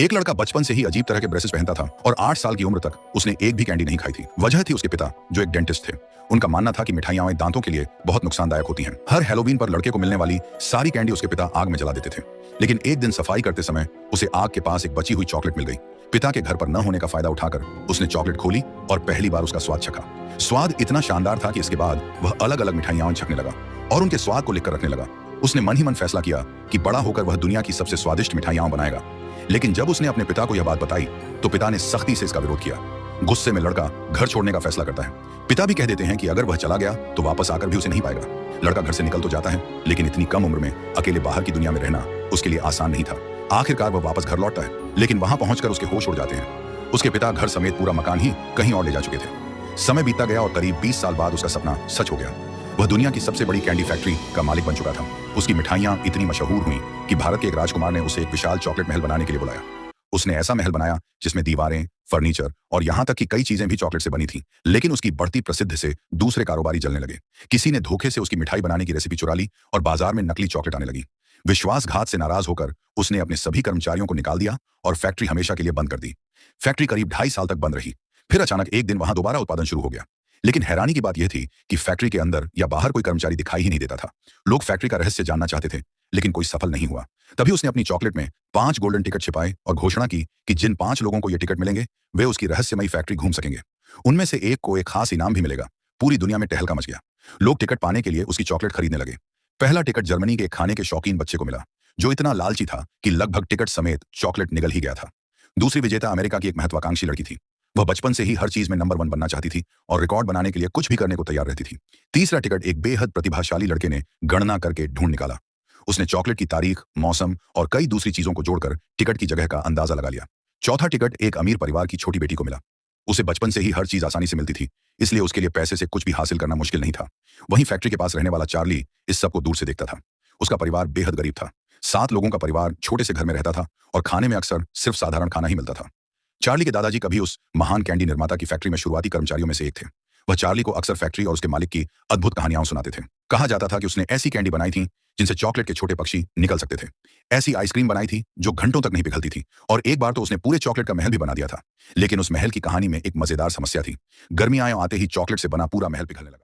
एक लड़का बचपन से ही अजीब तरह के ब्रेसेस पहनता था और 8 साल की उम्र तक उसने एक भी कैंडी नहीं खाई थी। वजह थी उसके पिता, जो एक डेंटिस्ट थे। उनका मानना था कि मिठाइयां दांतों के लिए बहुत नुकसानदायक होती हैं। हर हैलोवीन पर लड़के को मिलने वाली सारी कैंडी उसके पिता आग में जला देते थे। लेकिन एक दिन सफाई करते समय उसे आग के पास एक बची हुई चॉकलेट मिल गई। पिता के घर पर न होने का फायदा उठाकर उसने चॉकलेट खोली और पहली बार उसका स्वाद चखा। स्वाद इतना शानदार था कि इसके बाद वह अलग अलग मिठाइयां चखने लगा और उनके स्वाद को लिखकर रखने लगा। उसने मन ही मन फैसला किया कि बड़ा होकर वह दुनिया की सबसे स्वादिष्ट मिठाइयां बनाएगा। लेकिन जब उसने अपने पिता को यह बात बताई तो पिता ने सख्ती से इसका विरोध किया। गुस्से में लड़का घर छोड़ने का फैसला करता है। पिता भी कह देते हैं कि अगर वह चला गया तो वापस आकर भी उसे नहीं पाएगा। लड़का घर से निकल तो जाता है, लेकिन इतनी कम उम्र में अकेले बाहर की दुनिया में रहना उसके लिए आसान नहीं था। आखिरकार वह वापस घर लौटता है, लेकिन वहां पहुंचकर उसके होश उड़ जाते हैं। उसके पिता घर समेत पूरा मकान ही कहीं और ले जा चुके थे। समय बीतता गया और करीब 20 साल बाद उसका सपना सच हो गया। वह दुनिया की सबसे बड़ी कैंडी फैक्ट्री का मालिक बन चुका था। उसकी मिठाइयां इतनी मशहूर हुई कि भारत के एक राजकुमार ने उसे एक विशाल चॉकलेट महल बनाने के लिए बुलाया। उसने ऐसा महल बनाया जिसमें दीवारें, फर्नीचर और यहां तक कि कई चीजें भी चॉकलेट से बनी थीं। लेकिन उसकी बढ़ती प्रसिद्धि से दूसरे कारोबारी जलने लगे। किसी ने धोखे से उसकी मिठाई बनाने की रेसिपी चुरा ली और बाजार में नकली चॉकलेट आने लगी। विश्वासघात से नाराज होकर उसने अपने सभी कर्मचारियों को निकाल दिया और फैक्ट्री हमेशा के लिए बंद कर दी। फैक्ट्री करीब 2.5 साल तक बंद रही। फिर अचानक एक दिन वहां दोबारा उत्पादन शुरू हो गया। लेकिन हैरानी की बात यह थी कि फैक्ट्री के अंदर या बाहर कोई कर्मचारी दिखाई ही नहीं देता था। लोग फैक्ट्री का रहस्य जानना चाहते थे, लेकिन कोई सफल नहीं हुआ। तभी उसने अपनी चॉकलेट में 5 गोल्डन टिकट छिपाए और घोषणा की कि जिन 5 लोगों को ये टिकट मिलेंगे वे उसकी रहस्यमयी फैक्ट्री घूम सकेंगे। उनमें से एक को एक खास इनाम भी मिलेगा। पूरी दुनिया में टहलका मच गया। लोग टिकट पाने के लिए उसकी चॉकलेट खरीदने लगे। पहला टिकट जर्मनी के खाने के शौकीन बच्चे को मिला, जो इतना लालची था कि लगभग टिकट समेत चॉकलेट निगल ही गया था। दूसरी विजेता अमेरिका की एक महत्वाकांक्षी लड़की थी। वह बचपन से ही हर चीज में नंबर 1 बनना चाहती थी और रिकॉर्ड बनाने के लिए कुछ भी करने को तैयार रहती थी। तीसरा टिकट एक बेहद प्रतिभाशाली लड़के ने गणना करके ढूंढ निकाला। उसने चॉकलेट की तारीख, मौसम और कई दूसरी चीजों को जोड़कर टिकट की जगह का अंदाजा लगा लिया। चौथा टिकट एक अमीर परिवार की छोटी बेटी को मिला। उसे बचपन से ही हर चीज आसानी से मिलती थी, इसलिए उसके लिए पैसे से कुछ भी हासिल करना मुश्किल नहीं था। वहीं फैक्ट्री के पास रहने वाला चार्ली इस सबको दूर से देखता था। उसका परिवार बेहद गरीब था। 7 लोगों का परिवार छोटे से घर में रहता था और खाने में अक्सर सिर्फ साधारण खाना ही मिलता था। चार्ली के दादाजी कभी उस महान कैंडी निर्माता की फैक्ट्री में शुरुआती कर्मचारियों में से एक थे। वह चार्ली को अक्सर फैक्ट्री और उसके मालिक की अद्भुत कहानियां सुनाते थे। कहा जाता था कि उसने ऐसी कैंडी बनाई थी जिनसे चॉकलेट के छोटे पक्षी निकल सकते थे। ऐसी आइसक्रीम बनाई थी जो घंटों तक नहीं पिघलती थी। और एक बार तो उसने पूरे चॉकलेट का महल भी बना दिया था। लेकिन उस महल की कहानी में एक मजेदार समस्या थी। गर्मियां आते ही चॉकलेट से बना पूरा महल पिघलने लगा।